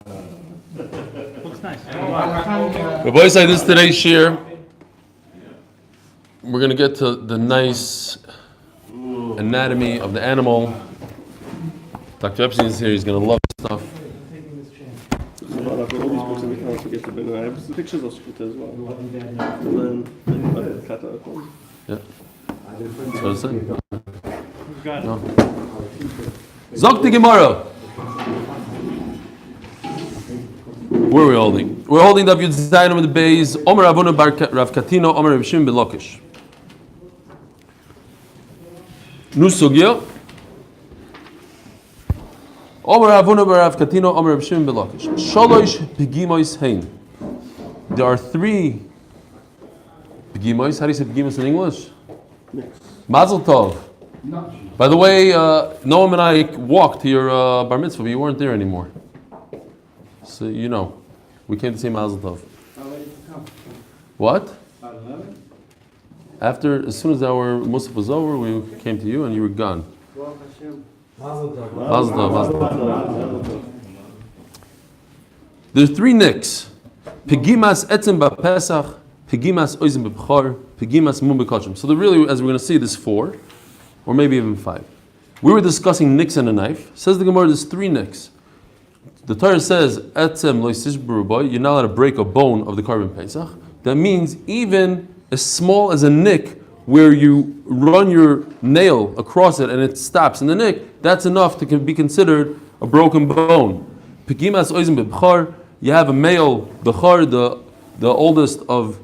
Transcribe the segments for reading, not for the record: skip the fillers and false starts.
Looks nice. Rabbi say this today's shir. We're going to get to the nice anatomy of the animal. Dr. Epstein is here. He's going to love this stuff. All these books and we can't forget to bring. I have some pictures of Shkita as well. And then kata. Yeah. That's what it's saying. Got it. No. Zok the Gemara. Where are we holding? We're holding Daf Yomi with the base. Omer Avonu bar Rav Katino, Omer Rav Shimon ben Lakish. Nu sugya. Omer Avonu bar Rav Katino, Omer Rav Shimon ben Lakish. Shalosh pigimois hein. There are three pigimois. How do you say pigimois in English? Mazel tov. By the way, Noam and I walked to your bar mitzvah, but you weren't there anymore. So you know, we came to say Mazel Tov. What? After, as soon as our Musaf was over, we came to you and you were gone. Mazel Tov. There's three nicks. Pigimas etzem ba'pesach, pigimas oizim b'bchor, pigimas mum b'kachim. So really, as we're going to see, there's four, or maybe even five. We were discussing nicks and a knife. Says the Gemara, there's three nicks. The Torah says, "Etzem lo yisishbru bo," you're not allowed to break a bone of the carbon pesach. That means even as small as a nick, where you run your nail across it and it stops in the nick, that's enough to be considered a broken bone. Pigimas oizim b'bchar, you have a male b'char, the oldest of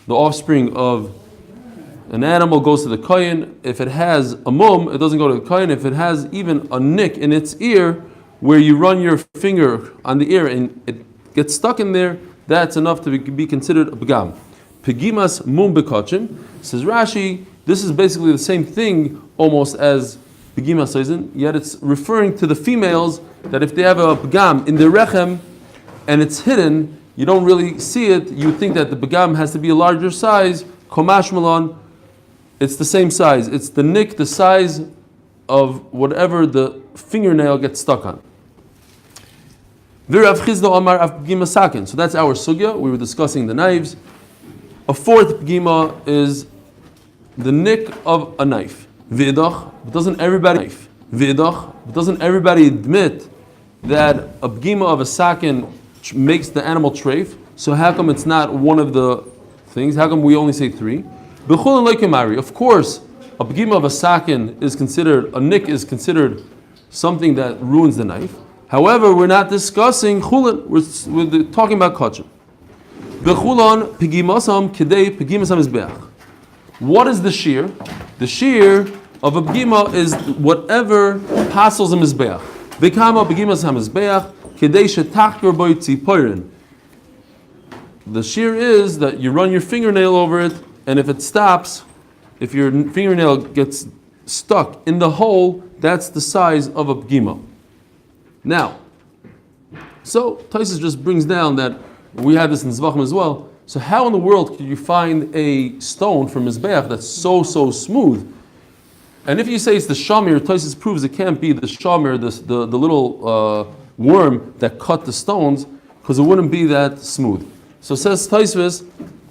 the offspring of an animal goes to the kohen. If it has a mum, it doesn't go to the kohen. If it has even a nick in its ear, where you run your finger on the ear and it gets stuck in there, that's enough to be considered a pagam. Pigimas mum bekachim, says Rashi, this is basically the same thing almost as pigimas oizin, yet it's referring to the females that if they have a pagam in their rechem and it's hidden, you don't really see it, you think that the pagam has to be a larger size. Komash malon, it's the same size. It's the nick, the size of whatever the fingernail gets stuck on. So that's our sugya. We were discussing the knives. A fourth pgima is the nick of a knife. Doesn't everybody admit that a pgima of a sakin makes the animal treif? So how come it's not one of the things? How come we only say three? Of course, a pgima of a sakin is considered, a nick is considered something that ruins the knife. However, we're not discussing chullin, we're talking about kachim. Bechulon pigimasam kedei pigimasam izbeach. What is the shear? The shear of a pigima is whatever passes a mizbeach. V'kama pigimasam izbeach kedei shetachker boi tziporin. The shear is that you run your fingernail over it, and if it stops, if your fingernail gets stuck in the hole, that's the size of a pgima. Now, so Taisus just brings down that we have this in Zvachim as well. So how in the world could you find a stone from Mizbeach that's so smooth? And if you say it's the shamir, Taisus proves it can't be the shamir, the little worm that cut the stones, because it wouldn't be that smooth. So says Taisus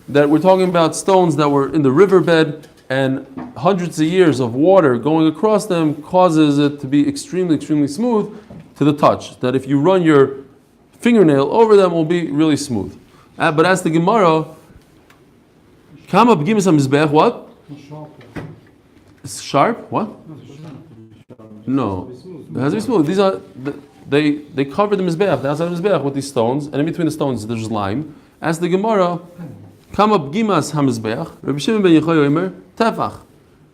that we're talking about stones that were in the riverbed, and hundreds of years of water going across them causes it to be extremely smooth to the touch. That if you run your fingernail over them, it will be really smooth. But as the Gemara, Kama b'gimas hamizbeach, what? It's sharp. What? No, it has to be smooth. These are they cover the mizbeach, the outside of the mizbeach with these stones, and in between the stones there's lime. As the Gemara, Kama b'gimas hamizbeach, Rabbi Shimon ben Yochai Omer tefach.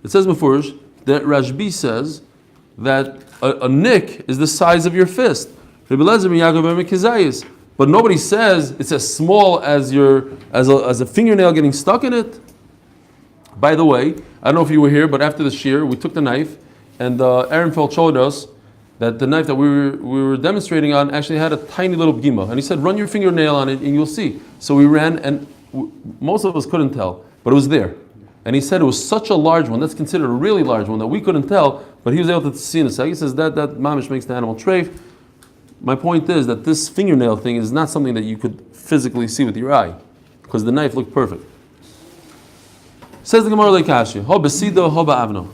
It says before that Rashbi says that a nick is the size of your fist. But nobody says it's as small as a fingernail getting stuck in it. By the way, I don't know if you were here, but after the shear, we took the knife, and Ehrenfeld showed us that the knife that we were demonstrating on actually had a tiny little pgima, and he said, "Run your fingernail on it, and you'll see." So we ran, and most of us couldn't tell, but it was there. And he said it was such a large one, that's considered a really large one, that we couldn't tell, but he was able to see in a second. He says that mamish makes the animal treif. my point is that this fingernail thing is not something that you could physically see with your eye, because the knife looked perfect. Says the Gemara Leikashi, ho besido, ho ba'avno.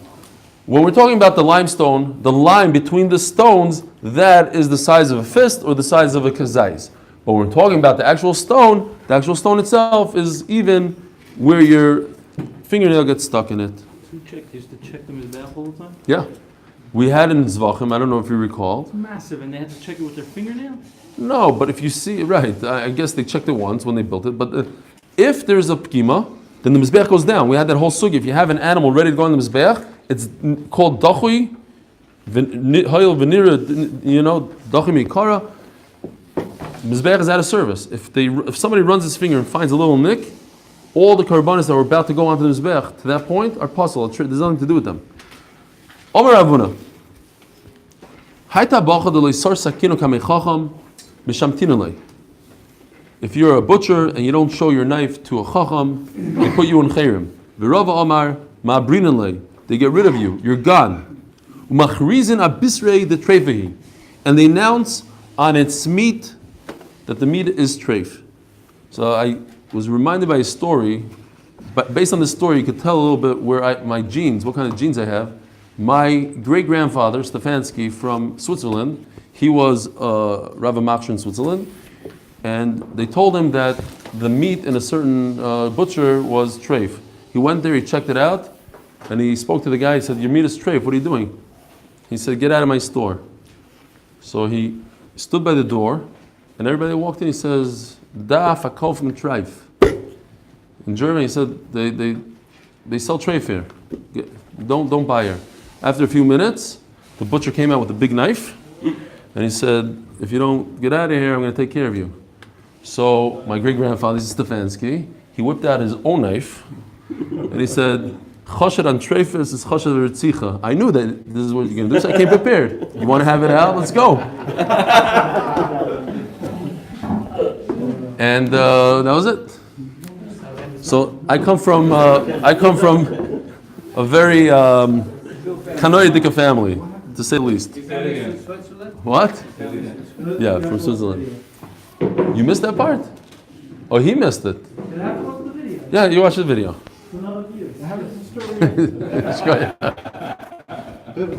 When we're talking about the limestone, the line between the stones, that is the size of a fist or the size of a kazais. But when we're talking about the actual stone itself is even where your fingernail gets stuck in it. You used to check them as all the time? Yeah. We had in Zvachim, I don't know if you recall. It's massive, and they had to check it with their fingernail? No, but if you see, right, I guess they checked it once when they built it, but if there's a pkima, then the mizbeach goes down. We had that whole sugi. If you have an animal ready to go on the mizbeach, it's called dachui, hayil venira, dachui mikara. Mizbeach is out of service. If somebody runs his finger and finds a little nick, all the karbanis that were about to go onto the mizbeach to that point are puzzle. There's nothing to do with them. Omer Avuna. Haita bacha de leisar sakino kamei chacham if you're a butcher and you don't show your knife to a chacham, they put you in chayrim. V'rava Omar ma'abrinalei. They get rid of you. You're gone. Umachrizin abisrei de treifehi. And they announce on its meat that the meat is treif. So I was reminded by a story, but based on this story, you could tell a little bit where my genes, what kind of genes I have. My great-grandfather, Stefansky, from Switzerland, he was Rav Machsher in Switzerland, and they told him that the meat in a certain butcher was treif. He went there, he checked it out, and he spoke to the guy, he said, your meat is treif, what are you doing? He said, get out of my store. So he stood by the door, and everybody walked in, he says, Da verkauf mit treif. In German, he said, they sell treif here. Don't buy here. After a few minutes, the butcher came out with a big knife, and he said, if you don't get out of here, I'm going to take care of you. So my great-grandfather, Stefansky, he whipped out his own knife, and he said, Choshed an treifes is choshed v'ritzicha. I knew that this is what you're going to do, so I came prepared. You want to have it out? Let's go. And that was it. So I come from a very Kanoidik family, to say the least. What? Yeah, from Switzerland. You missed that part? Oh, he missed it. Yeah, you watched the video. Who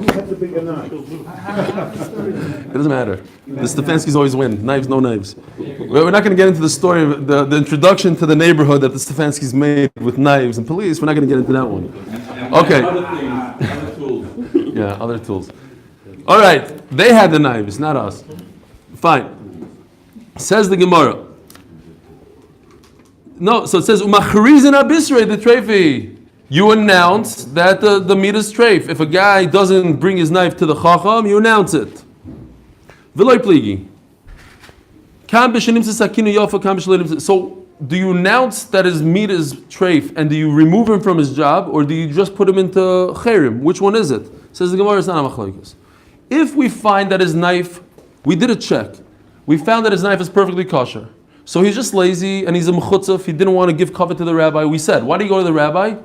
had the bigger knife? It doesn't matter. The Stefanskys always win. Knives, no knives. We're not going to get into the story of the introduction to the neighborhood that the Stefanskys made with knives and police. We're not going to get into that one. Okay. Other tools. Yeah, other tools. All right. They had the knives, not us. Fine. Says the Gemara. No, so it says, Umachrizin abisrei the trefi. You announce that the meat is treif. If a guy doesn't bring his knife to the chacham, you announce it. V'loi pligi. So, do you announce that his meat is treif, and do you remove him from his job, or do you just put him into cherim? Which one is it? Says the Gemara, it's not a machlokes. If we find that his knife, we did a check, we found that his knife is perfectly kosher. So he's just lazy, and he's a mechutzaf, he didn't want to give kavod to the rabbi. We said, why do you go to the rabbi?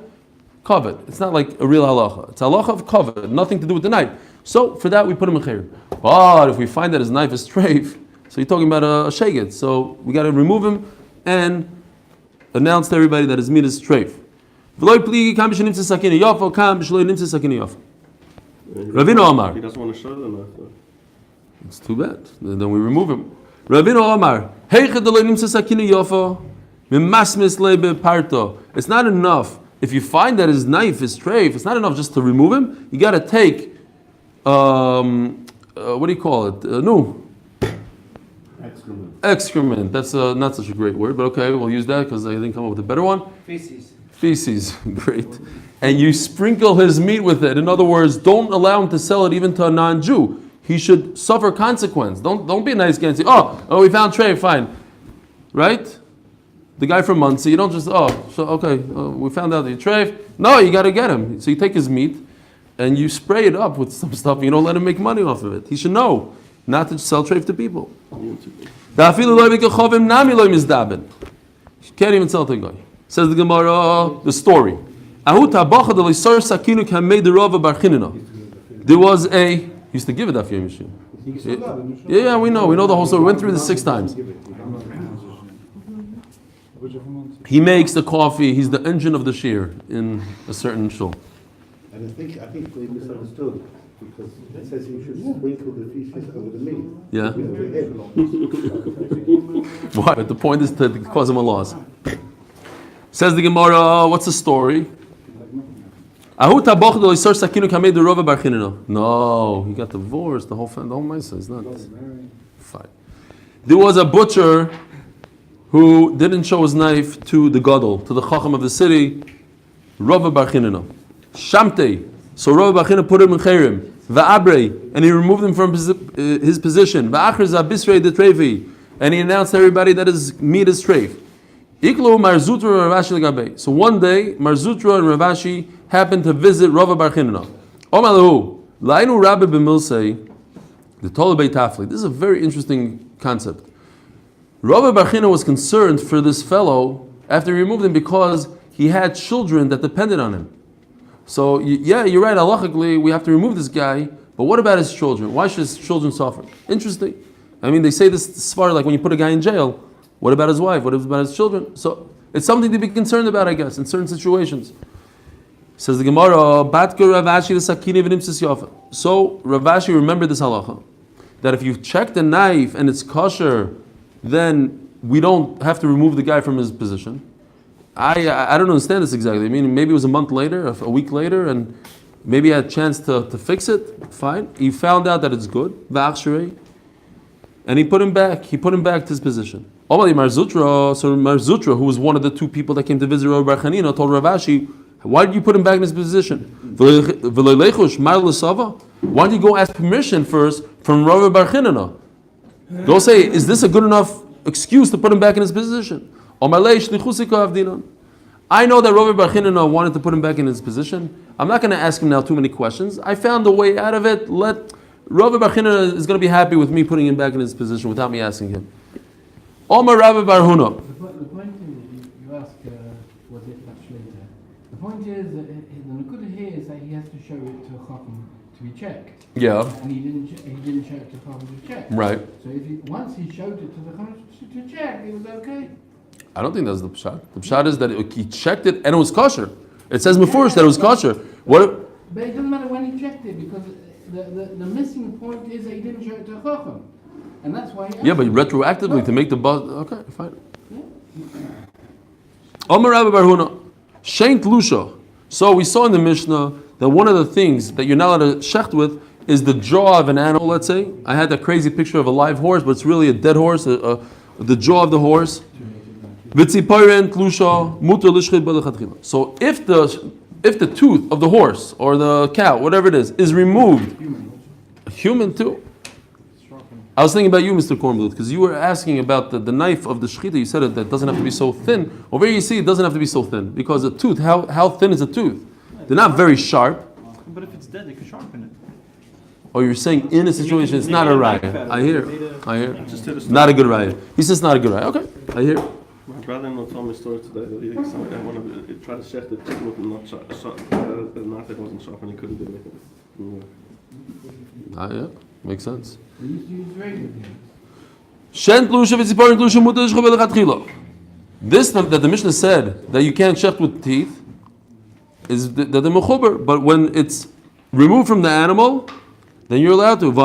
Kavod. It's not like a real halacha. It's halacha of kavod, nothing to do with the knife. So for that we put him in cherim. But if we find that his knife is treif, so you're talking about a sheged. So we got to remove him and announce to everybody that his meat is treif. Ravina Omar. He doesn't want to show the knife though. It's too bad. Then we remove him. Ravina Omar. It's not enough. If you find that his knife is treif, it's not enough just to remove him. You got to take, what do you call it? No. Excrement. That's not such a great word, but okay, we'll use that because I didn't come up with a better one. Feces. Great. And you sprinkle his meat with it. In other words, don't allow him to sell it even to a non-Jew. He should suffer consequence. Don't be a nice guy and say, oh, we found treif, fine. Right? The guy from Muncie, you don't just, we found out that you're treif. No, you got to get him. So you take his meat and you spray it up with some stuff and you don't let him make money off of it. He should know not to sell treif to people. You can't even sell to a guy. Says the Gemara, the story. There was a, used to give it Daf Yomi. Yeah, we know the whole story. We went through this 6 times. He makes the coffee. He's the engine of the shear in a certain shul. And I think they misunderstood because it says you should sprinkle the feces over the meat. Yeah. With the head. Why? But the point is to cause him a loss. Says the Gemara, what's the story? No, he got divorced. The whole Mesa is not fine. There was a butcher who didn't show his knife to the gadol, to the chacham of the city, Rava bar Chinina. Shamte. So Rava bar Chinina put him in cherim. Va'abrei, and he removed him from his position. Va'achar zabisrei detrevi, and he announced to everybody that his meat is treif. Iklo Marzutra and Ravashi legabe. So one day, Marzutra and Ravashi happened to visit Rava bar Chinina. Omalahu, lainu Rabbi b'milsei, the Tolabei Tafli. This is a very interesting concept. Rava bar Chinina was concerned for this fellow after he removed him because he had children that depended on him. So yeah, you're right. Halachically, we have to remove this guy. But what about his children? Why should his children suffer? Interesting. I mean, they say this as far like when you put a guy in jail. What about his wife? What about his children? So it's something to be concerned about, I guess, in certain situations. Says the Gemara, Batka Ravashi l'sakini v'nimtzis yafa. So Ravashi remembered this halacha that if you check the knife and it's kosher, then we don't have to remove the guy from his position. I don't understand this exactly. I mean, maybe it was a month later, a week later, and maybe he had a chance to fix it. Fine. He found out that it's good. V'achsherei. And he put him back. He put him back to his position. Omali Marzutra, so Marzutra, who was one of the 2 people that came to visit Rabbi Bar Chanina, told Ravashi, why did you put him back in his position? Why did you go ask permission first from Rabbi Bar Chanina? Go say, is this a good enough excuse to put him back in his position? I know that Rabbi Bar Chanina wanted to put him back in his position. I'm not going to ask him now too many questions. I found a way out of it. Rabbi Bar Chanina is going to be happy with me putting him back in his position without me asking him. Omar Rabbi Bar Huna. The point is, you ask, was it much later? The point is, that the Nakuda here is that he has to show it to Chacham to be checked. Yeah. And he didn't show it to Chacham to check. Right. So once he showed it to the Chacham to check, it was okay. I don't think that's the pshat. The pshat is that he checked it and it was kosher. It says before that it was kosher. What? But it doesn't matter when he checked it because the missing point is that he didn't show it to Chacham. And that's why. Yeah, but retroactively to make the buzz. Okay, fine. Omar Rabbi Bar Huna, Shein Lusha. So we saw in the Mishnah that one of the things that you're not allowed to shecht with is the jaw of an animal. Let's say I had that crazy picture of a live horse, but it's really a dead horse. The jaw of the horse. So if the tooth of the horse or the cow, whatever it is removed, human too. I was thinking about you, Mr. Kornbluth, because you were asking about the knife of the shechita. You said that doesn't have to be so thin. Over here you see it doesn't have to be so thin because a tooth, how thin is a tooth? They're not very sharp. But if it's dead, they can sharpen it. Oh, you're saying in a situation it's not a raya. I hear. Not a good raya. He says not a good raya. Okay, I hear. My brother-in-law told me a story today that I want to try to check the chicken with not sharp. The knife that wasn't sharp and he couldn't do it. Yeah, makes sense. We used to use regular This that the Mishnah said that you can't shecht with teeth is that the mechuber, but when it's removed from the animal, then you're allowed to. It says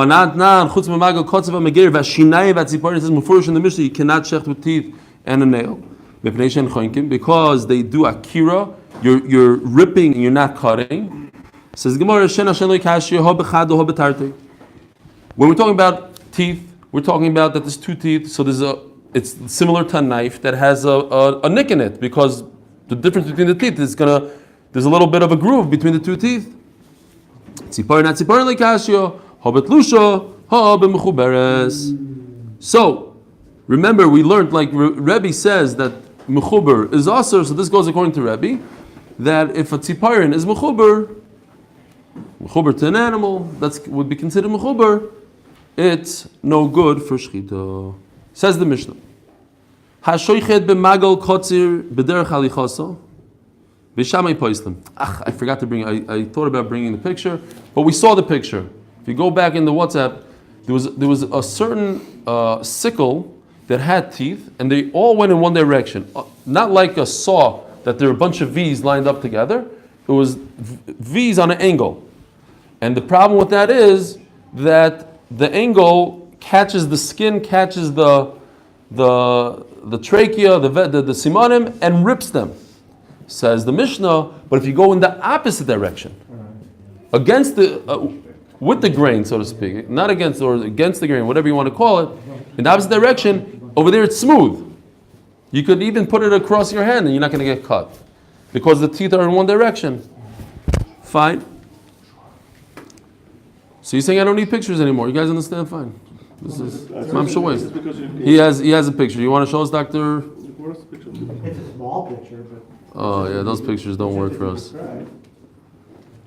mufurish in the Mishnah you cannot shecht with teeth and a nail because they do akira. You're ripping and you're not cutting. It says Gemara when we're talking about teeth, we're talking about that there's 2 teeth, so it's similar to a knife that has a nick in it because the difference between the teeth is there's a little bit of a groove between the 2 teeth. So remember, we learned like Rebbe says that mechuber is also, so this goes according to Rebbe, that if a tziparin is mechuber to an animal, that would be considered mechuber. It's no good for shechita. Says the Mishnah. Hashoichet b'magal kotzir b'derech halichasa v'shamay poislim. I forgot to bring. I thought about bringing the picture, but we saw the picture. If you go back in the WhatsApp, there was a certain sickle that had teeth, and they all went in one direction. Not like a saw that there were a bunch of V's lined up together. It was V's on an angle. And the problem with that is that the angle catches the skin, catches the trachea, the simanim, and rips them. Says the Mishnah, but if you go in the opposite direction, against the, with the grain, so to speak, not against, or against the grain, whatever you want to call it, in the opposite direction, over there it's smooth. You could even put it across your hand and you're not going to get cut. Because the teeth are in one direction. Fine. So you're saying I don't need pictures anymore. You guys understand? Fine. This is Mam Shawais. He has a picture. You want to show us, Doctor? It's a small picture, but. Oh yeah, those pictures don't work for us.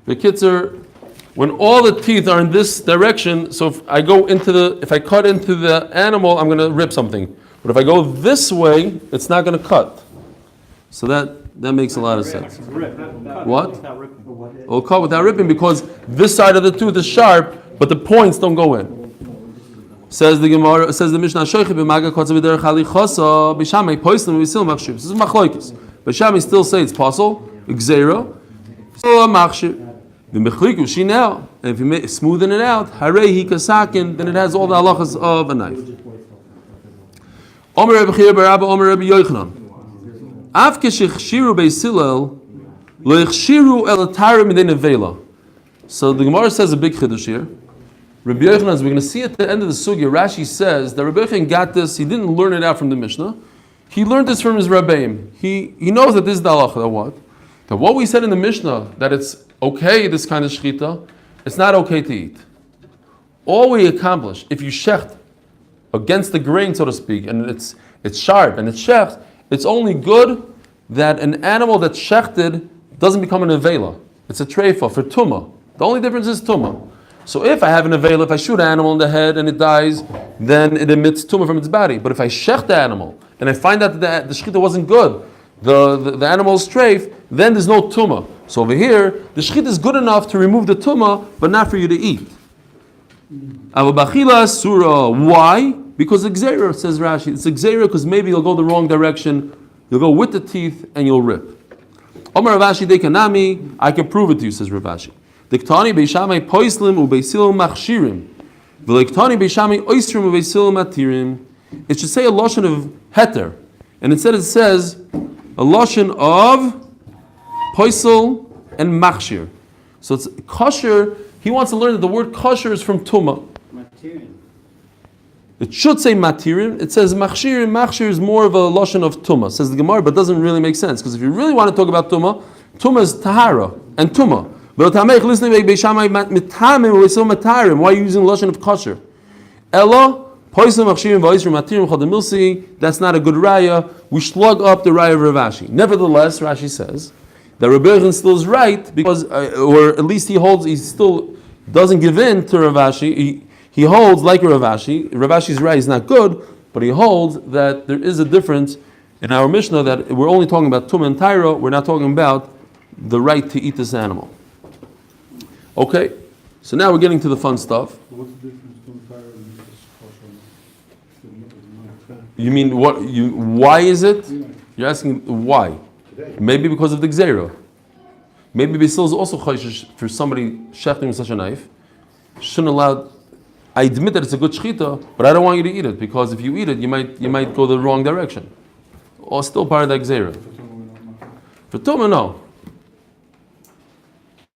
The kitzer, when all the teeth are in this direction, so if I cut into the animal, I'm going to rip something. But if I go this way, it's not going to cut. So that makes a lot of sense. What? It'll cut without ripping because this side of the tooth is sharp, but the points don't go in. Says the Gemara, says the Mishnah, this is machlokes. But Shammai still say it's possible. Gzeira, still a machshir. The mechliku she now, and if you smoothen it out, harei kasakin, then it has all the halachas of a knife. Omer Rebbe Chia bar Abba, Omer Rebbe Yochanan. Af keshichshiru beisilel, lo yichshiru el atara midei nevela. So the Gemara says a big chiddush here. Rabbi Yochanan, as we're going to see at the end of the sugya, Rashi says that Rabbi Yochanan got this. He didn't learn it out from the Mishnah. He learned this from his Rabbeim. He knows that this is the halacha. That what we said in the Mishnah, that it's okay, this kind of shechita, it's not okay to eat. All we accomplish, if you shecht against the grain, so to speak, and it's sharp and it's shecht, it's only good that an animal that's shechted doesn't become an avela. It's a treifa for tumah. The only difference is tumah. So if I have an avela, if I shoot an animal in the head and it dies, then it emits tumah from its body. But if I shecht the animal and I find out that the shechita wasn't good, the animal's strafe, then there's no tumah. So over here, the shechita is good enough to remove the tumah, but not for you to eat. Avabachila surah. Why? Because the gzeira, says Rashi. It's a gzeira because maybe you'll go the wrong direction. You'll go with the teeth and you'll rip. Omar Ravashi dekanami. I can prove it to you, says Ravashi. Diktani beishamai poislim ubeisil machshirim. V'leiktani beishamai oistrim ubeisil matirim. It should say a lashon of heter, and instead it says a lashon of poisel and machshir. So it's kosher. He wants to learn that the word kosher is from tumah. It should say matirim. It says machshir. Machshir is more of a lashon of tumah, says the Gemara, but doesn't really make sense because if you really want to talk about tumah, tumah is tahara and tumah. Why are you using lashon of kosher? Ella poisel machshirim v'oisrim matirim chadamilsi. That's not a good raya. We slug up the raya of Ravashi. Nevertheless, Rashi says that Rabbi Yochanan still is right because, or at least he still doesn't give in to Ravashi. He holds like Ravashi. Ravashi's right is not good, but he holds that there is a difference in our Mishnah that we're only talking about tumah and tyra. We're not talking about the right to eat this animal. Okay, so now we're getting to the fun stuff. What's the difference between fire and kosher? You mean what? Why is it? You're asking why? Maybe because of the gzeira. Maybe Basil is also chayshish for somebody shechting with such a knife. Shouldn't allow. I admit that it's a good shechita, but I don't want you to eat it because if you eat it, you might go the wrong direction. Or still part of that gzeira. For tumah, no.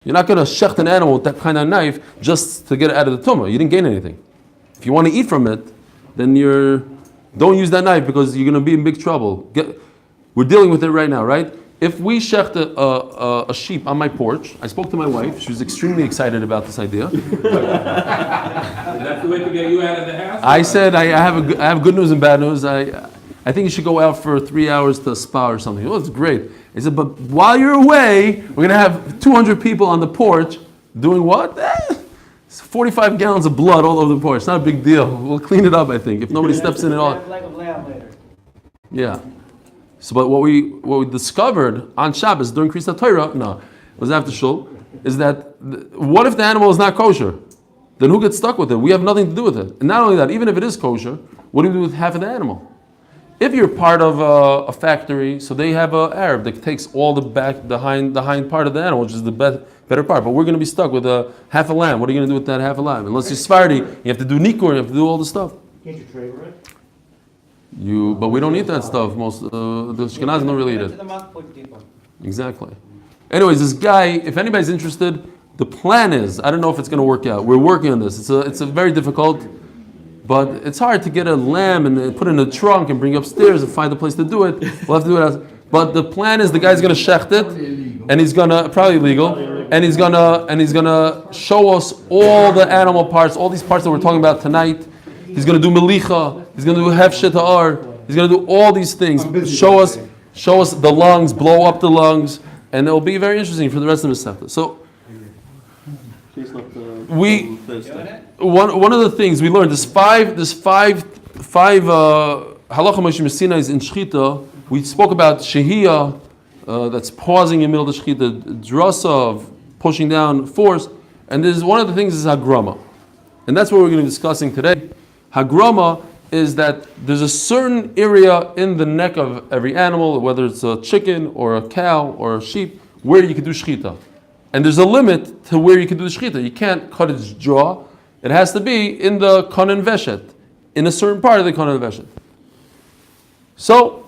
You're not going to shecht an animal with that kind of knife just to get it out of the tumah. You didn't gain anything. If you want to eat from it, then don't use that knife because you're going to be in big trouble. We're dealing with it right now, right? If we shecht a sheep on my porch, I spoke to my wife. She was extremely excited about this idea. That's the way to get you out of the house? I said, I have good news and bad news. I think you should go out for 3 hours to a spa or something. Oh, it's great. I said, but while you're away, we're going to have 200 people on the porch doing what? It's 45 gallons of blood all over the porch. It's not a big deal. We'll clean it up, I think, if nobody steps in at all. Yeah. So, but what we discovered on Shabbos during Kriyas Torah, it was after Shul, is that what if the animal is not kosher? then who gets stuck with it? We have nothing to do with it. And not only that, even if it is kosher, what do we do with half of the animal? If you're part of a factory, so they have an Arab that takes all the hind part of the animal, which is the better part. But we're going to be stuck with half a lamb. What are you going to do with that half a lamb? Unless you're Sephardi, you have to do nikur, you have to do all the stuff. Can't you trade it? But we don't eat that stuff. Most the Ashkenazim don't really eat it. Exactly. Anyways, this guy, if anybody's interested, the plan is, I don't know if it's going to work out. We're working on this. It's a very difficult, but it's hard to get a lamb and put it in a trunk and bring it upstairs and find a place to do it. We'll have to do it. But the plan is the guy's going to shecht it, and he's going to probably illegal, and he's going to show us all the animal parts, all these parts that we're talking about tonight. He's going to do melicha. He's going to do hefshet ha'ar. He's going to do all these things. Show us the lungs, blow up the lungs, and it will be very interesting for the rest of the Masechta. So one of the things we learned, there's five halacha Moshe Messinais in shchita. We spoke about shehiyah, that's pausing in the middle of the shchita, drasa of pushing down force, and there's one of the things is hagrama, and that's what we're going to be discussing today. Hagrama is that there's a certain area in the neck of every animal, whether it's a chicken or a cow or a sheep, where you can do shechita. And there's a limit to where you can do the shechita. You can't cut its jaw. It has to be in the kanan veshet, in a certain part of the kanan veshet. So,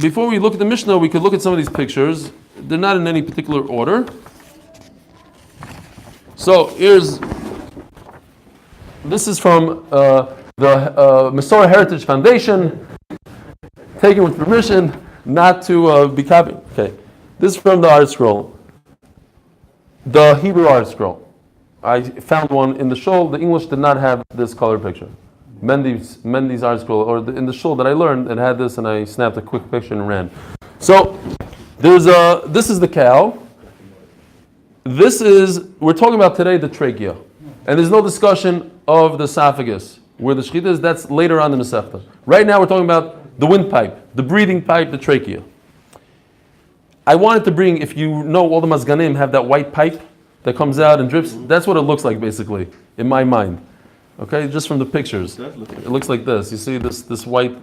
before we look at the Mishnah, we could look at some of these pictures. They're not in any particular order. So, this is from the Masorah Heritage Foundation, taken with permission, not to be copied. Okay, this is from the art scroll, the Hebrew art scroll. I found one in the shul. The English did not have this color picture. Mendy's art scroll, or in the shul that I learned, it had this, and I snapped a quick picture and ran. So this is the cow. We're talking about today the trachea, and there's no discussion of the esophagus. Where the shechita is, that's later on in the Masechta. Right now we're talking about the windpipe, the breathing pipe, the trachea. I wanted to bring, if you know all the mazganim have that white pipe that comes out and drips, that's what it looks like basically, in my mind. Okay, just from the pictures. It looks like this. You see this white,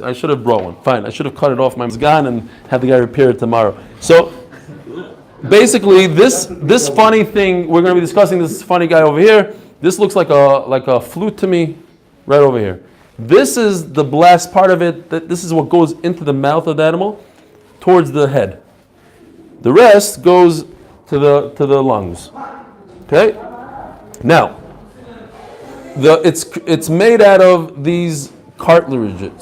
I should have brought one. Fine, I should have cut it off my mazgan and have the guy repair it tomorrow. So, basically this funny thing, we're going to be discussing this funny guy over here. This looks like a flute to me. Right over here. This is the blast part of it. This is what goes into the mouth of the animal, towards the head. The rest goes to the lungs. Okay. Now, it's made out of these cartilage. Thank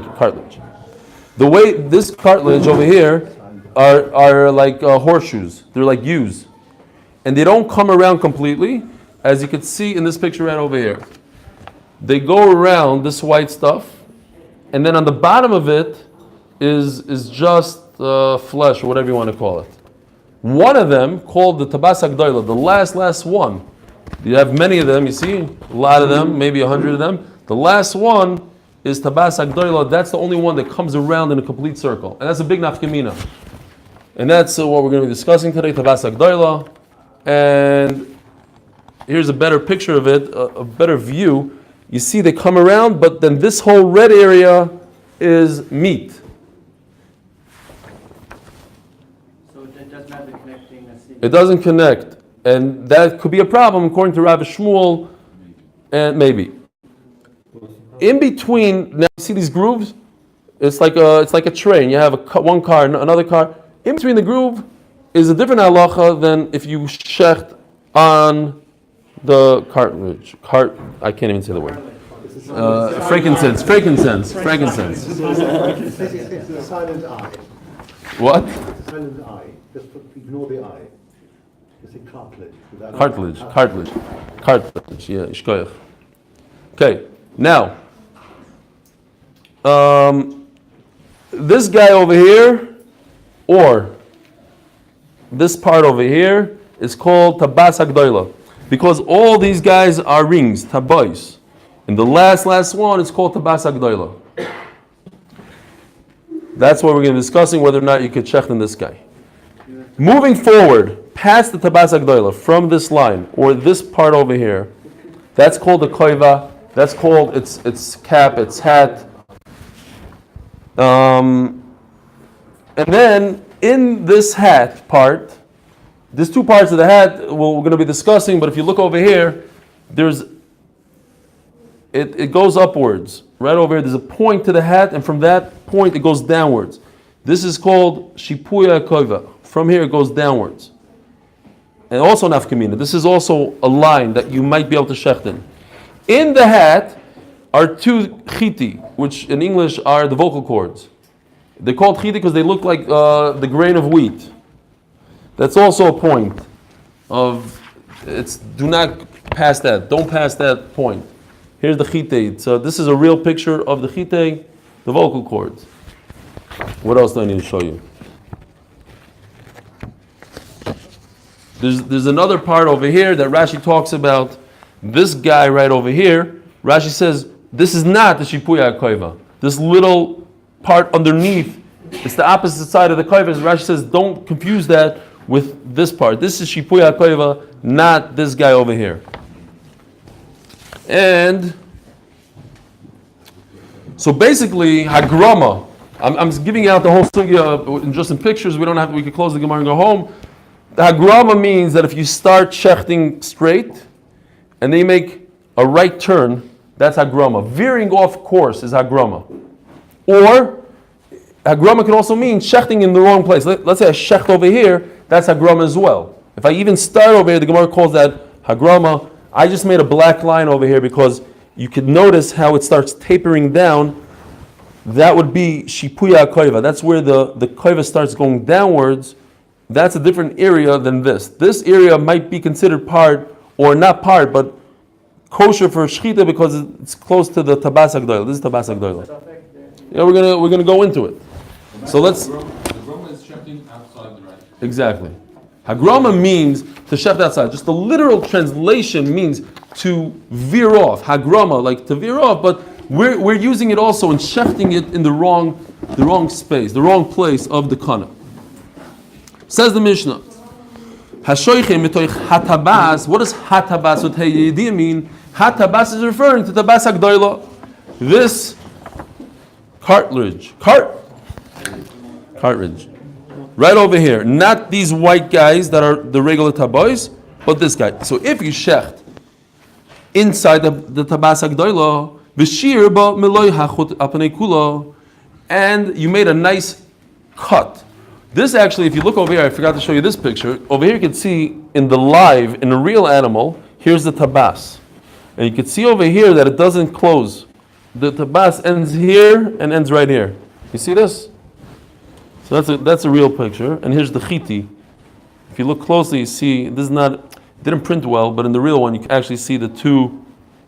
you, cartilage. The way this cartilage over here are like horseshoes. They're like U's, and they don't come around completely. As you can see in this picture right over here, they go around this white stuff, and then on the bottom of it is just flesh, or whatever you want to call it. One of them, called the tabas hagdoila, the last one. You have many of them, you see, a lot of them, maybe 100 of them. The last one is tabas hagdoila. That's the only one that comes around in a complete circle, and that's a big nafkamina. And that's what we're going to be discussing today, tabas hagdoila. And here's a better picture of it, a better view. You see they come around, but then this whole red area is meat. So it doesn't have the connecting. It doesn't connect. And that could be a problem according to Rabbi Shmuel, and maybe. In between, now you see these grooves? It's like a train. You have one car, another car. In between the groove is a different halacha than if you shecht on the cartilage. I can't even say the word. Frankincense. It's a silent I. What? Silent I. Just ignore the I. Just say cartilage. Cartilage. Yeah, ishkoyach. Okay, now, this guy over here, or this part over here, is called tabas hagdoila. Because all these guys are rings, tabois. And the last one is called tabas hagdoila. That's what we're going to be discussing, whether or not you could check in this guy. Moving forward, past the tabas agdoila, from this line, or this part over here, that's called a koiva, that's called its cap, its hat. And then in this hat part, there's two parts of the hat we're going to be discussing, but if you look over here, it goes upwards. Right over here, there's a point to the hat, and from that point it goes downwards. This is called shipuya koiva. From here it goes downwards. And also nafkamina. This is also a line that you might be able to shechten. In the hat are two chiti, which in English are the vocal cords. They're called chiti because they look like the grain of wheat. That's also a point of, do not pass that. Don't pass that point. Here's the chite. So this is a real picture of the chite, the vocal cords. What else do I need to show you? There's another part over here that Rashi talks about. This guy right over here, Rashi says, this is not the shipuya koiva. This little part underneath, it's the opposite side of the koiva. Rashi says, don't confuse that with this part. This is shipuya koiva, not this guy over here. And so basically, hagrama. I'm giving out the whole sugya just in pictures. We can close the Gemara and go home. The hagrama means that if you start shechting straight and then you make a right turn, that's hagrama. Veering off course is hagrama. Or hagrama can also mean shechting in the wrong place. Let's say I shecht over here, that's hagrama as well. If I even start over here, the Gemara calls that hagrama. I just made a black line over here because you can notice how it starts tapering down. That would be shipuya koiva. That's where the koiva starts going downwards. That's a different area than this. This area might be considered part, or not part, but kosher for shchita because it's close to the tabas agdoila. This is tabas agdoila. Yeah, we're gonna go into it. So let's. The groma is shechting outside the right. Exactly. Hagrama means to shecht outside. Just the literal translation means to veer off. Hagrama, like to veer off, but we're using it also in shechting it in the wrong space, the wrong place of the kana. Says the Mishnah. Hashoichem mitoich hatabas. What does hatabas with heyedim mean? Hatabas is referring to tabas agdoila. This cartridge. Right over here. Not these white guys that are the regular tabois, but this guy. So if you shecht inside the tabas agdoila, v'shir ba meloy hachut apnei kula, and you made a nice cut. This actually, if you look over here, I forgot to show you this picture. Over here you can see in a real animal, here's the tabas. And you can see over here that it doesn't close. The tabas ends here and ends right here. You see this? So that's a real picture. And here's the chiti. If you look closely, you see, this is not, didn't print well, but in the real one you can actually see the two,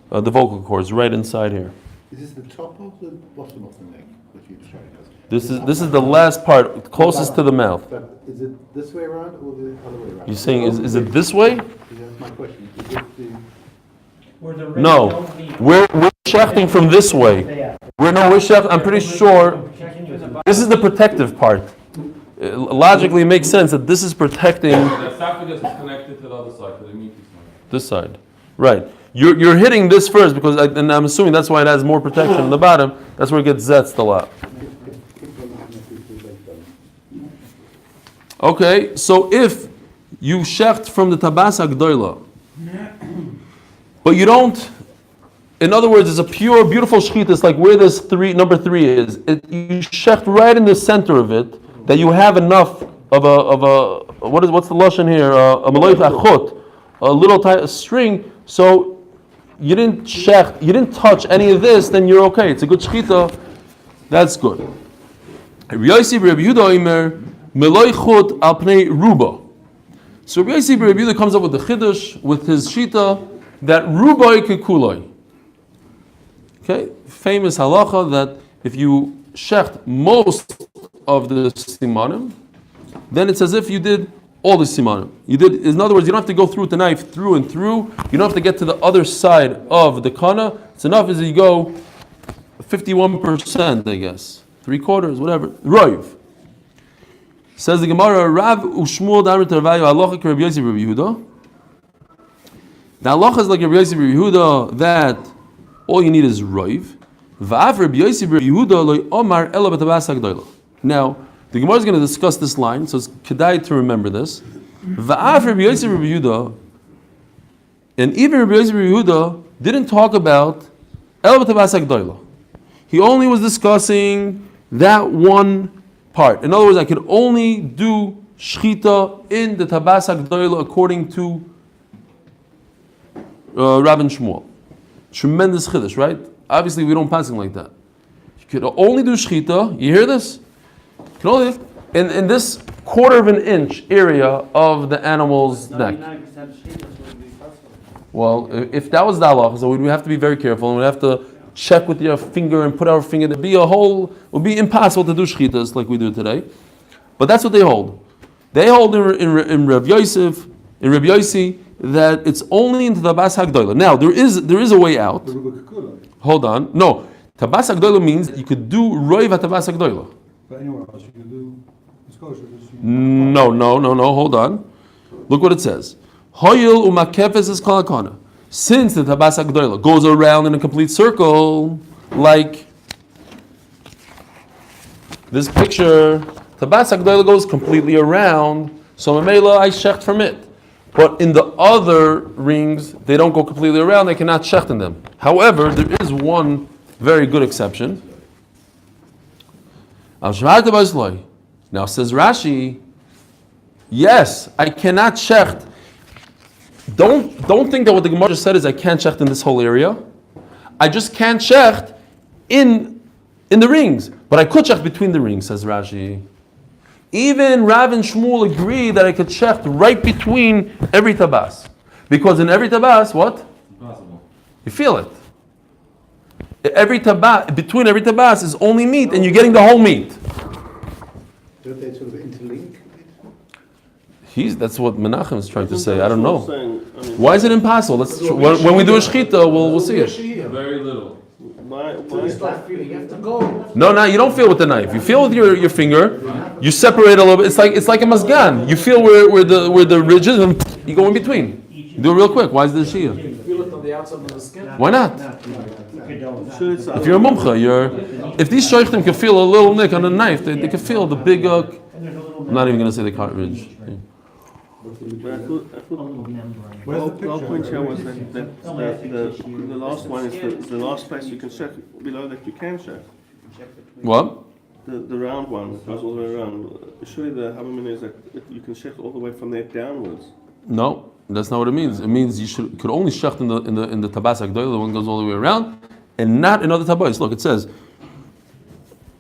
the vocal cords right inside here. Is this the top or the bottom of the neck that you're showing us? This is the last part, closest to the mouth. But is it this way around or the other way around? You're saying, is it this way? That's my question. Is it the... No, we're shechting from this way. We're shechting, I'm pretty sure, this is the protective part. Logically, it makes sense that this is protecting The esophagus is connected to the other side, to the meaty side. this side. Right. You're hitting this first because, and I'm assuming that's why it has more protection on the bottom. That's where it gets zetzed a lot. Okay, so if you shecht from the tabas agdoila, but you don't, in other words, it's a pure, beautiful shechita. It's like where this number three is. You shecht right in the center of it, that you have enough of a what's the lashon here? A meloich achot, a little string. So you didn't shecht, you didn't touch any of this, then you're okay. It's a good shechita. That's good. Rabbi Yossi, Rabbi Yehuda Omer, meloich chut al pnei ruba. So Rabbi Yossi, Rabbi Yehuda comes up with the chiddush with his shita that rubai kekuloi. Okay, famous halacha that if you shecht most of the simanim, then it's as if you did all the simanim. You did, in other words, you don't have to go through with the knife through and through. You don't have to get to the other side of the kana. It's enough as you go 51%, I guess, 3/4, whatever. Roiv. Says the Gemara, Rav Ushmuel Damar Tarvayu Halacha Rabbi Yosef Rabbi Yehuda. Now halacha is like Rabbi Yosef Rabbi Yehuda that all you need is roiv. Va'af Rabbi Yosef Rabbi Yehuda loy omar ela b'tabas hagdola. Now the Gemara is going to discuss this line, so it's kedai to remember this. Va'af Rabbi Yosef Rabbi Yehuda, and even Rabbi Yosef Rabbi Yehuda didn't talk about ela b'tabas hagdola. He only was discussing that one part. In other words, I could only do shchita in the tabas hagdola according to Rav and Shmuel. Tremendous chiddush, right? Obviously, we don't pass him like that. You could only do shchita. You hear this? You can only in this quarter of an inch area of the animal's neck. 99% shchitas would be possible. Well, if that was the halacha, so we'd have to be very careful, and we'd have to check with your finger and put our finger. It would be impossible to do shchitas like we do today. But that's what they hold. They hold in Rav Yosef, in Rav Yossi, that it's only into Tabas Hagdola. Now, there is a way out. Hold on. No. Tabas Hagdola means you could do Roiv at Tabas Hagdola. But anywhere else you can do kosher. No. Hold on. Look what it says. Hoyil umakefes is kalakana. Since the Tabas Hagdola goes around in a complete circle, like this picture, Tabas Hagdola goes completely around, so Mamela I shecht from it. But in the other rings, they don't go completely around, they cannot shecht in them. However, there is one very good exception. Now says Rashi, yes, I cannot shecht. Don't think that what the Gemara just said is I can't shecht in this whole area. I just can't shecht in the rings. But I could shecht between the rings, says Rashi. Even Rav and Shmuel agree that I could shecht right between every tabas. Because in every tabas, what? Impossible. You feel it. Between every tabas is only meat, and you're getting the whole meat. Don't they sort of interlink? That's what Menachem is trying to say. I don't know. Saying, Why is it impossible? When we do a shechita, we'll see it. Very little. why You have to go. No, you don't feel with the knife. You feel with your finger. You separate a little bit. It's like a mazgan. You feel where the ridge is, and you go in between. You do it real quick. Why is this Shia? Feel it on the outside of the skin. Why not? sure it's If you're a mumcha, if these shaykhim can feel a little nick on the knife, they can feel the big. I'm not even going to say the cartridge. Where's the I'll point here was that the last one is the last place you can check. Below that you can check. What? The round one that goes all the way around. Surely the Havamina is that you can check all the way from there downwards. No, that's not what it means. It means you could only shecht in the tabas agdoil, the one goes all the way around, and not in other tabas. Look, it says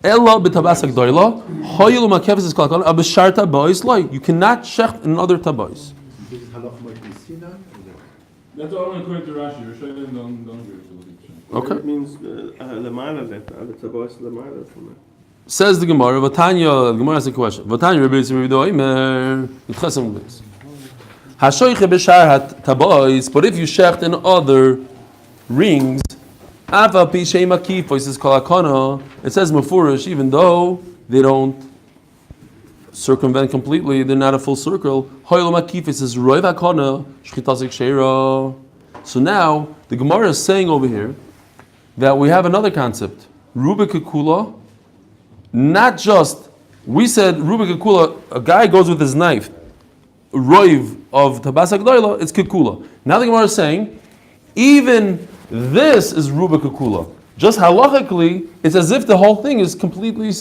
Ella b'tabas agdoila hoyil u'makefes is kalkon abishar tabais loy. You cannot shecht in other tabas. This is halach ma'isina. That's all according to Rashi. Rishonim don't agree with the Okay. It means lemala that the tabas lemala from there. Says the Gemara. Vatanya. The Gemara has a question. Vatanya Rabbi Yisrael Imer Yitchasem B'Beis. Hashoiche b'shar hat tabais. But if you shecht in other rings. Ava Pishei Makifos is Kalakana. It says Mefurish, even though they don't circumvent completely, they're not a full circle. Hoyel Makifos is Roiv Hakana, Shchitazik Sheira. So now the Gemara is saying over here that we have another concept. Rubik Kula, not just, we said Rubik Kula, a guy goes with his knife, Roiv of Tabas Agdoila, it's Kikula. Now the Gemara is saying, even this is Rubik Kula. Just halachically, it's as if the whole thing is completely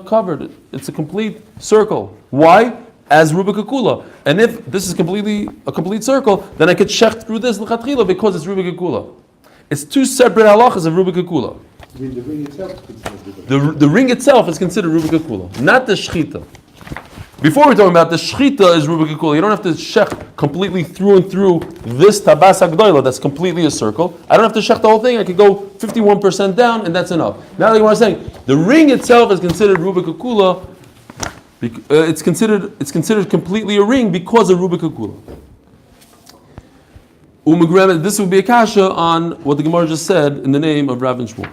covered. It's a complete circle. Why? As Rubik Kula. And if this is a complete circle, then I could shecht through this l'chatchila because it's Rubik Kula. It's two separate halachas of Rubik Kula. I mean, the ring itself is considered The ring itself is considered Rubik Kula, not the shchita. Before we're talking about the shchita is Rubik Kula. You don't have to shecht completely through and through this tabas agdoila that's completely a circle. I don't have to shecht the whole thing. I could go 51% down and that's enough. Now the Gemara is saying the ring itself is considered Rubik Kula. It's considered completely a ring because of Rubik Kula. This would be a kasha on what the Gemara just said in the name of Rav and Shmuel.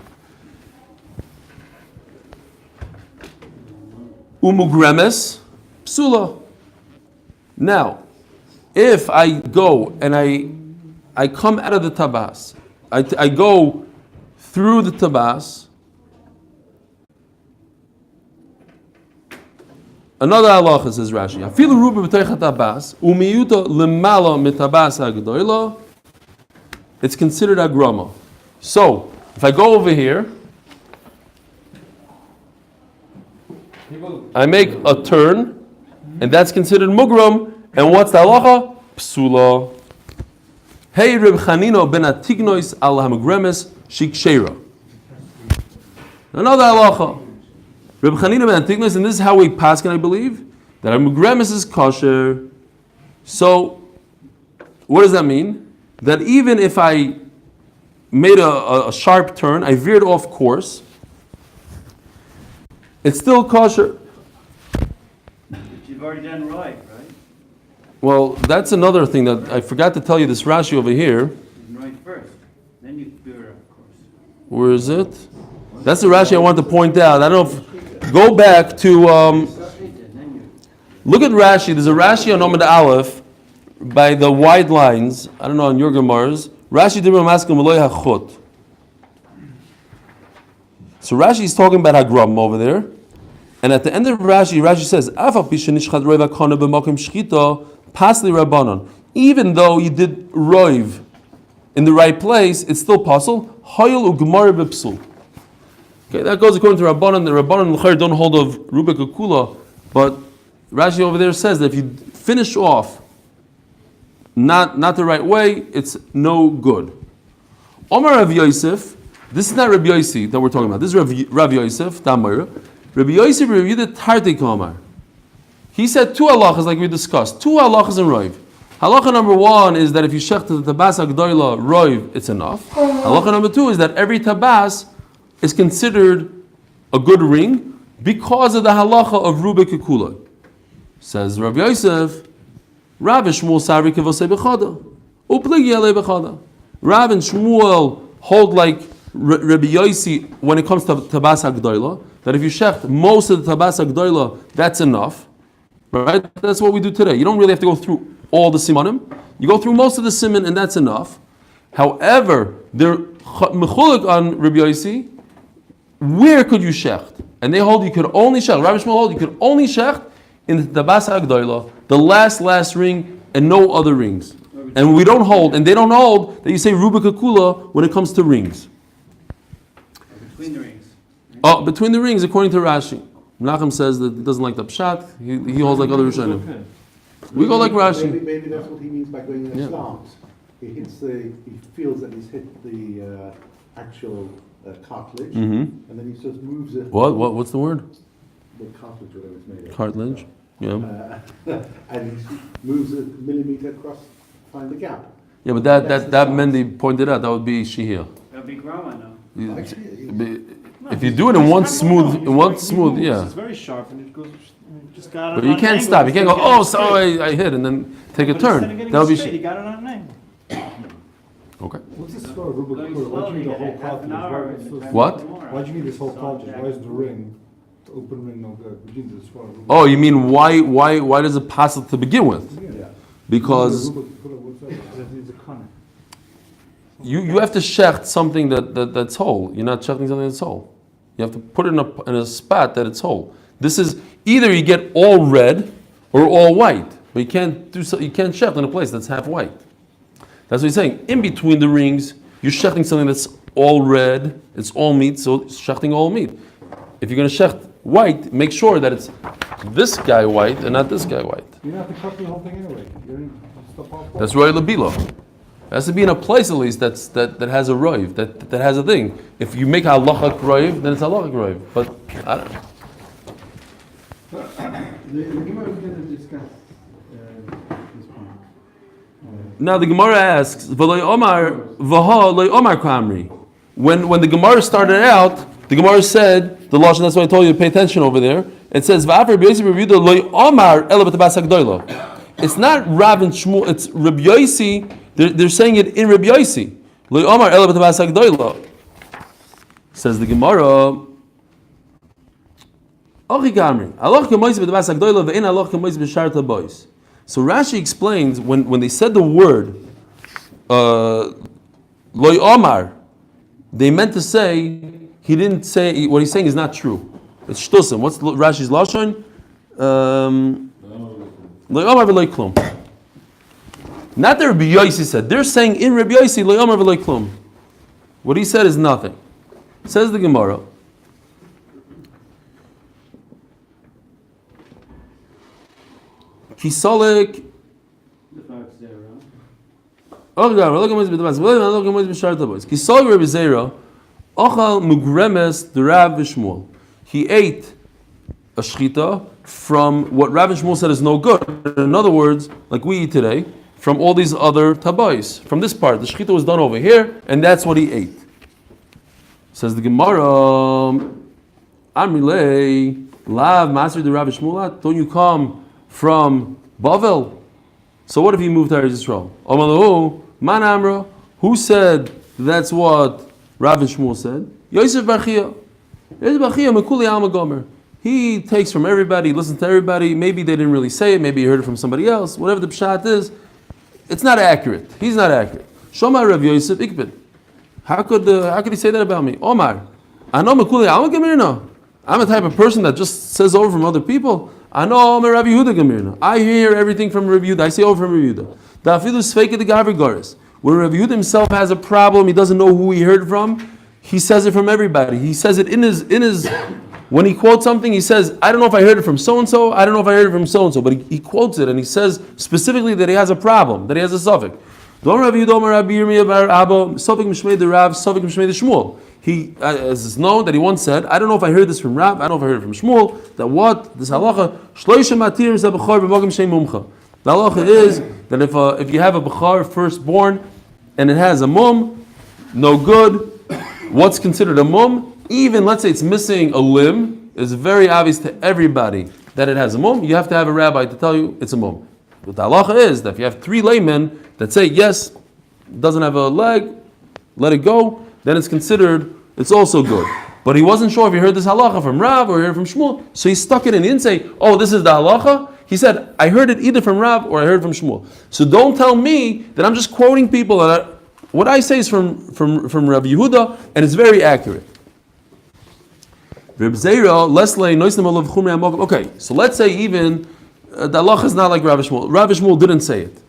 Umugremes. psula. Now, if I go and I come out of the tabas, I go through the tabas. Another halacha says Rashi. Afilu ruba b'toich tabas umiyuta lemala mitabas hagdoila. It's considered agrama. So if I go over here, I make a turn, and that's considered mugram. And what's the halacha? Psula. Hey Reb Chanino ben Atignois al hamugremes shiksheira. Another halacha. Reb Chanino ben Atignois, and this is how we pass, can I believe? That hamugremes is kosher. So, what does that mean? That even if I made a sharp turn, I veered off course, it's still kosher. But you've already done right? Well, that's another thing that I forgot to tell you. This Rashi over here. Right first, then you veer off course. Where is it? That's the Rashi I want to point out. I don't know if, go back to, look at Rashi. There's a Rashi on Omid Aleph by the wide lines. I don't know, on your Gemaras. Rashi did maskum Eloy hachut. So Rashi is talking about Hagram over there. And at the end of Rashi says, Pasli Rabbanon. Even though you did roiv in the right place, it's still possible. Hoyel u'gemara b'psul. Okay, that goes according to Rabbanon. The Rabbanon l'chayr don't hold of Rubik Akula, but Rashi over there says that if you finish off not the right way, it's no good. Omar Rav Yosef, this is not Rabbi Yossi that we're talking about. This is Rav Yosef, Tamar. Rabbi Yosef reviewed the Tartik Omar. He said two halachas, like we discussed. Two halachas in roiv. Halacha number one is that if you shech to the tabas agdoila roiv, it's enough. Halacha number two is that every tabas is considered a good ring because of the halacha of Rubik Kekula. Says Rav Yosef, Rav and Shmuel Sari Kevosei Bechada. Upligi Alei Bechada. Rav and Shmuel hold like Rabbi Yossi when it comes to tabas agdoila, that if you shecht most of the tabas agdoila, that's enough. Right? That's what we do today. You don't really have to go through all the simanim. You go through most of the siman and that's enough. However, they're mechulik on Rabbi Yossi. Where could you shecht? And they hold you could only shecht. Rabbi Shmuel hold you could only shecht in the tabas agdoila, the last ring, and no other rings. And we don't hold, and they don't hold that you say Rubik Akula when it comes to rings. Between the rings. Oh, between the rings, according to Rashi. Menachem says that he doesn't like the pshat. He holds like other Rishonim. Okay. We go like Rashi. Maybe that's what he means by going in a slant. He feels that he's hit the actual cartilage, and then he just moves it. What's the word? The cartilage, whatever it's made of. Cartilage. Yeah. And he moves a millimeter across, find the gap. Yeah, but that Mendy pointed out that would be shihir. That would be grama, no? If you do it in one smooth, yeah. It's very sharp and it goes. Just got it. But you can't stop. You can't go. Oh, sorry, I hit, and then take a turn. That would be He got it on an angle. Okay. What's this for Rubik Kula? Why do you need the whole cartilage? What? Why do you need this whole cartilage? Why is the ring, the open ring, no good? We need this for Rubik. Oh, you mean why does it pass it to begin with? Yeah. Because Rubik Kula, what's that? you have to shecht something that's whole. You're not shechting something that's whole. You have to put it in a spot that it's whole. This is either you get all red or all white, but you can't shecht in a place that's half white. That's what he's saying. In between the rings, you're shechting something that's all red, it's all meat, so it's shechting all meat. If you're going to shecht white, make sure that it's this guy white and not this guy white. You don't have to cut the whole thing anyway. That's roy labilo. It has to be in a place at least that has a roiv, that has a thing. If you make halachak roiv, then it's halachak roiv. But I don't know. The Gemara is going to discuss this point. Now the Gemara asks, "V'loy Omar v'ha loy Omar kamri." When the Gemara started out, the Gemara said the lashon. That's why I told you to pay attention over there. It says v'afer b'yosef reviewed loy Omar ela b'tabas hagdoila. It's not Rav and Shmuel. It's Rabbi Yossi. They're saying it in Rabbi Yossi. Loy Omar ela b'tabas hagdoila. Says the Gemara. Rashi explains when they said the word loy omar, they meant to say he didn't say what he's saying is not true. It's shtusim. What's Rashi's lashon? Loy omar v'loy klum. Not that Rabbi Yossi said. They're saying in Rabbi Yossi loy omar v'loy klum. What he said is nothing. Says the Gemara. Kisolik. Kisolik Rabbi Zera. Ochal mugremes the Rav Shmuel. He ate a shchita from what Rav Shmuel said is no good. In other words, like we eat today, from all these other tabais. From this part, the shchita was done over here, and that's what he ate. Says the Gemara, Amrilei, Lav Master the Rav Shmuel. Don't you come from Bavel? So what if he moved to Eretz Yisrael? Amalahu, Man Amra, who said that's what Rav Shmuel said? Yosef Bachia. Yosef Bachia, Mekuli Alma Gomer. He takes from everybody, listens to everybody. Maybe they didn't really say it. Maybe he heard it from somebody else. Whatever the pshat is, it's not accurate. He's not accurate. Shomar Rav Yosef Ikbid. How could he say that about me? Omar, I know Mekuli Alma Gomer. I'm a type of person that just says over from other people. I know I'm a Rabbi Yehuda Gemirna. I hear everything from Rabbi Yehuda. I say over from Rabbi Yehuda. Dafidu Sveika the Gavri Goris. Where Rabbi Yehuda himself has a problem, he doesn't know who he heard from. He says it from everybody. He says it in his. When he quotes something, he says, I don't know if I heard it from so and so. I don't know if I heard it from so and so. But he quotes it and he says specifically that he has a problem, that he has a suffix. Don't Rabbi Yehuda Rabbi Yirmiyah Bar Abba Suffix Mishmei the Rav Suffix Mishmei the Shmuel. He, as is known, that he once said, I don't know if I heard this from Rav, I don't know if I heard it from Shmuel, that what? This halacha, Shloisha Matirim Zabachar B'Mogim Shem Mumcha. The halacha is that if you have a Bachar firstborn and it has a mum, no good. What's considered a mum? Even, let's say it's missing a limb, it's very obvious to everybody that it has a mum. You have to have a rabbi to tell you it's a mum. But the halacha is that if you have 3 laymen that say, yes, it doesn't have a leg, let it go, then it's considered, it's also good. But he wasn't sure if he heard this halacha from Rav or he heard it from Shmuel, so he stuck it in. He didn't say, oh, this is the halacha. He said, I heard it either from Rav or I heard it from Shmuel. So don't tell me that I'm just quoting people. What I say is from Rav Yehuda, and it's very accurate. Okay, so let's say even the halacha is not like Rav Shmuel. Rav Shmuel didn't say it.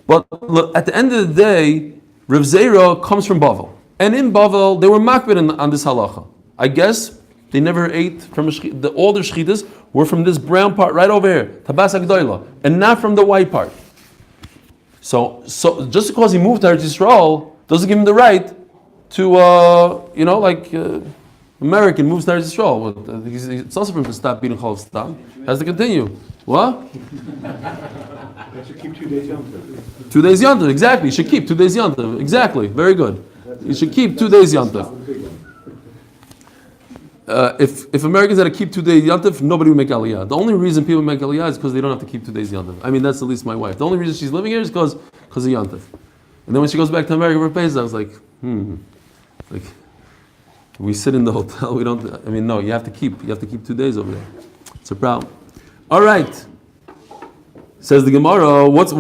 But at the end of the day, Rav Zera comes from Bavel. And in Bavel, they were makbid on this halacha. I guess they never ate from all their shchitas were from this brown part right over here, tabas agdoila, and not from the white part. So just because he moved to Eretz Yisrael doesn't give him the right to, American moves to Eretz Yisrael. It's also for him to stop beating Chol Stam. Has to continue. What? That should keep 2 days yontif. 2 days yontif, exactly. You should keep 2 days yontif. Exactly. Very good. You should keep 2 days yontif. If Americans had to keep 2 days yontif, nobody would make aliyah. The only reason people make aliyah is because they don't have to keep 2 days yontif. I mean, that's at least my wife. The only reason she's living here is because of yontif. And then when she goes back to America for Pesach, I was like, we sit in the hotel. We don't. I mean, no. You have to keep 2 days over there. It's a problem. All right. Says the Gemara. What's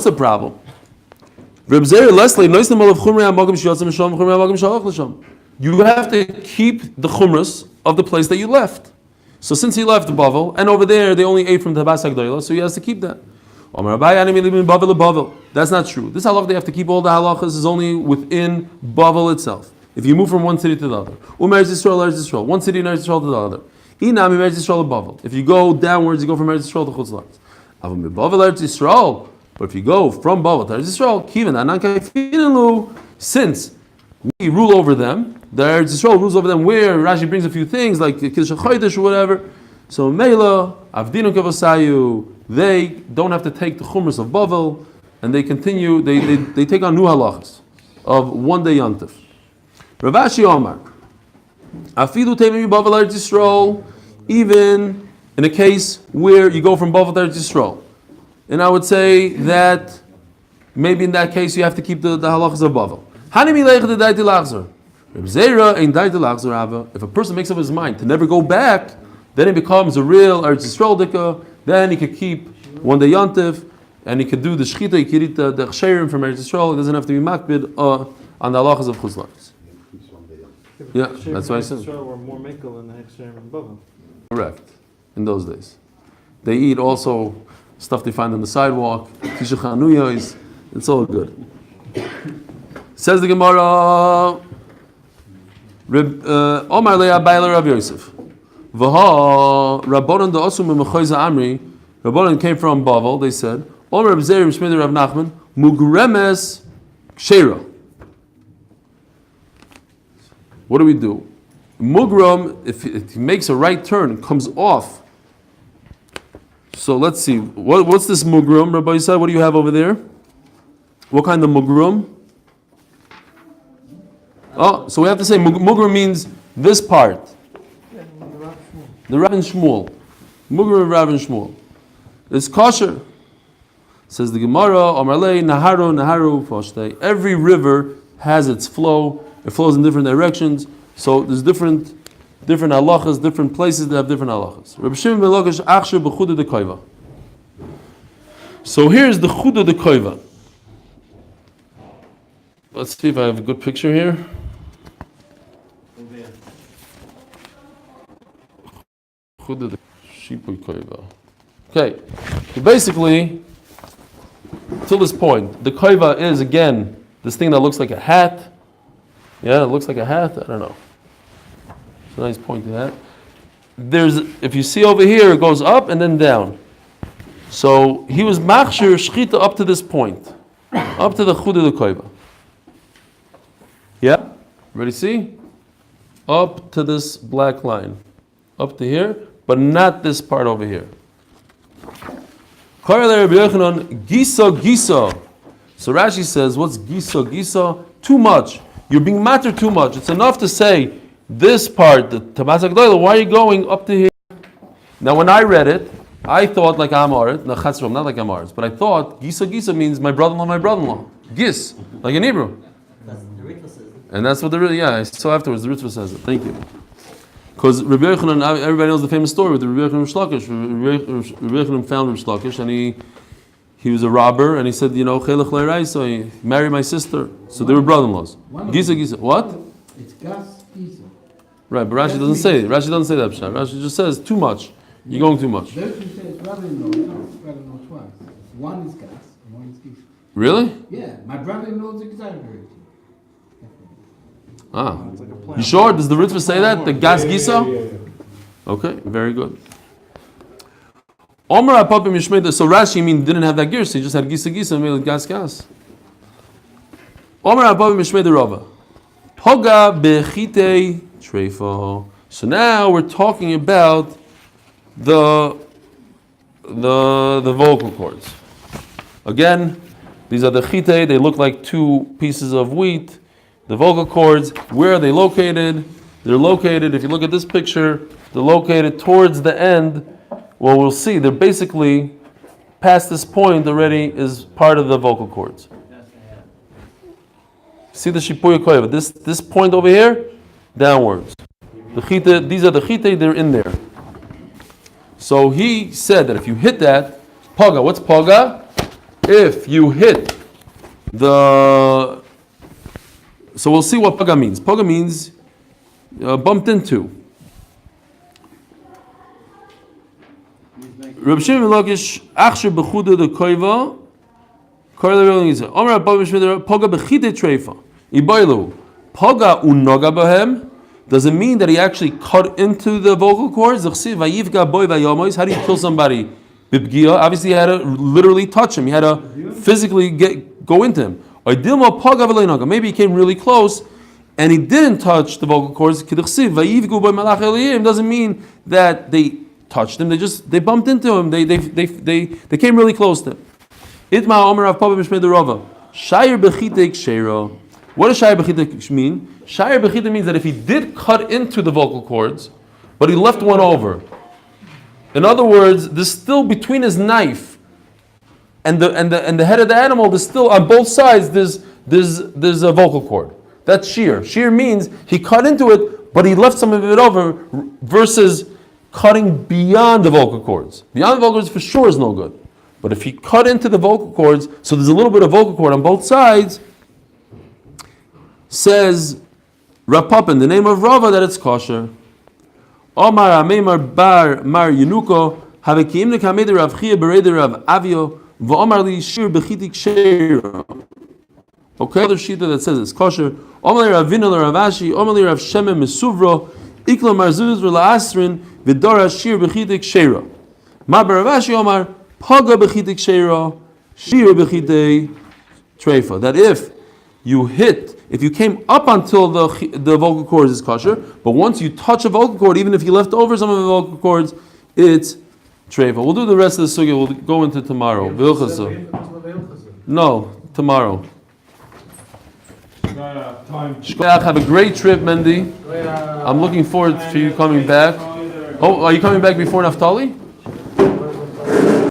the problem? You have to keep the chumras of the place that you left. So since he left Bavel, and over there they only ate from the Tabas HaGdoila, so he has to keep that. That's not true. This halach they have to keep all the halachas is only within Bavel itself. If you move from one city to the other. Eretz Yisrael, one city in Eretz Yisrael to the other. If you go downwards, you go from Eretz Yisrael to Chutz La'aretz. But if you go from Bavel to Eretz Yisrael, since we rule over them, the Eretz Yisrael rules over them, where Rashi brings a few things like Kiddush HaChodesh or whatever. So Meila, Avdinu Kavasayu, they don't have to take the Chumras of Bavel, and they continue, they take on new halachas of 1 day Yantif. Rav Ashi Omar, Afidu Teimim Bavel Eretz Yisrael, even in a case where you go from Bavel to Eretz Yisrael. And I would say that maybe in that case you have to keep the halachas of Bavel. If a person makes up his mind to never go back, then he becomes a real Eretz Yisrael Dika. Then he could keep one day Yontif, and he could do the Shechita, he could eat the Chsherim from Eretz Yisrael. It doesn't have to be makbid on the halachas of Chutz Laretz. Yeah, that's what I said. Were more mekel than the Hechsherim and Bava. Correct. In those days, they eat also stuff they find on the sidewalk. Tisha Chanuyos. It's all good. Says the Gemara. Omar Leah Bailer Rav Yosef. V'ha Rabbanon da Osum Mechoyza Amri. Rabbanon came from Bavel. They said, Omar Reb Zerim Shmeder Rav Nachman Mugremes Kshera. What do we do? Mugram, if he makes a right turn, comes off. So let's see. What's this mugram, Rabbi Yisrael? What do you have over there? What kind of mugram? Oh, so we have to say mugram means this part. The Rav and Shmuel. Mugram of Rav and Shmuel. It's kosher. Says the Gemara, Amarlei, Naharu, Poshtei. Every river has its flow. It flows in different directions. So there's different halachas, different places that have different halachas. Rabbi Shimon ben Lakish achsher b'chuda de koiva. So here's the chuda de koiva. Let's see if I have a good picture here. Chuda de shipuy koiva. Okay, so basically, till this point, the koiva is again this thing that looks like a hat. Yeah, it looks like a hat. I don't know. It's a nice pointy hat. If you see over here, it goes up and then down. So he was machshir shchita up to this point, up to the chuda de koiva. Yeah, ready? See, up to this black line, up to here, but not this part over here. Gisa gisa. So Rashi says, what's gisa gisa? Too much. You're being matter too much. It's enough to say this part, the Tabas HaGdolah, why are you going up to here? Now when I read it, I thought like Amarit, not like Amarit, but I thought Gisa Gisa means my brother-in-law. Gis, like in Hebrew. That's the Ritva says it. And that's what I saw afterwards, the Ritva says it. Thank you. Because Rabbi Yochanan, everybody knows the famous story with the Rabbi Yochanan Shlakish. Rabbi Yochanan found Rabbi Shlakish and he was a robber, and he said, Chelech Le'Raisa, he married my sister. So they were brother-in-laws. Gisa Gisa. What? It's gas Gisa. Right, but Rashi doesn't say it. Rashi doesn't say that. Rashi just says too much. You're going too much. Those who say it's brother-in-law, no, it's brother-in-law twice. One is gas and one is Gisa. Really? Yeah, my brother-in-law is exaggerating. Ah. You sure? Does the Ritva say that? The gas Gisa? Yeah. Okay, very good. Omer Apapim Yishmei, so Rashi didn't have that gear, so he just had Gisa Gisa and made it gas. Omer Apapim Yishmei the Rava. Poga bechitei treifa. So now we're talking about the vocal cords. Again, these are the chitei, they look like two pieces of wheat. The vocal cords, where are they located? They're located, if you look at this picture, they're located towards the end. Well, we'll see. They're basically past this point already is part of the vocal cords. See the shipuya koiva. This point over here, downwards. The chita, these are the chita. They're in there. So he said that if you hit that, paga. What's paga? If you hit the. So we'll see what paga means. Paga means bumped into. Reb Shimon Lakish achsher b'chuda de koiva. Korle is Omer Abba Mishmeder Poga b'chide treifa. Ibaylu Poga unoga b'hem. Does it mean that he actually cut into the vocal cords? Zechsiv vayivga boy vayomois. How do you kill somebody? Bibgia. Obviously, he had to literally touch him. He had to physically go into him. Oidilma Poga v'leinoga. Maybe he came really close and he didn't touch the vocal cords. Kidchsiv vayivgu boy malach eliyim doesn't mean that they touched him. They bumped into him. They came really close to him. Itma Omer of Papa Mishmei the Rava. Shayir bechite kshera. What does shayir bechite mean? Shayir bechite means that if he did cut into the vocal cords, but he left one over. In other words, there's still between his knife and the head of the animal. There's still on both sides. There's a vocal cord. That's shear. Shear means he cut into it, but he left some of it over. Versus cutting beyond the vocal cords. Beyond the vocal cords for sure is no good. But if you cut into the vocal cords, so there's a little bit of vocal cord on both sides, says Rav Papa in the name of Rava that it's kosher. Omar Ameimar Bar Mar Yenuko Havekim Nekamedi Rav Chia Bereder Rav Avio V'Omar Li Shir Bechitik Sheira. Okay, other shita that says it's kosher. Omar Ravina Rav Ashi Omar Rav Shemem Mesuvro Ikla Marzuz V'La Asrin V'Dora Shir Bechitik Sheira. Ma Rav Ashi Omar Paga Bechitik Sheira Shir Bechitik Treifa. That if you came up until the vocal cords is kosher, but once you touch a vocal cord, even if you left over some of the vocal cords, it's treifa. We'll do the rest of the sugya. We'll go into tomorrow. No, tomorrow. Have a great trip, Mendy. I'm looking forward to you coming back. Oh, are you coming back before Naftali?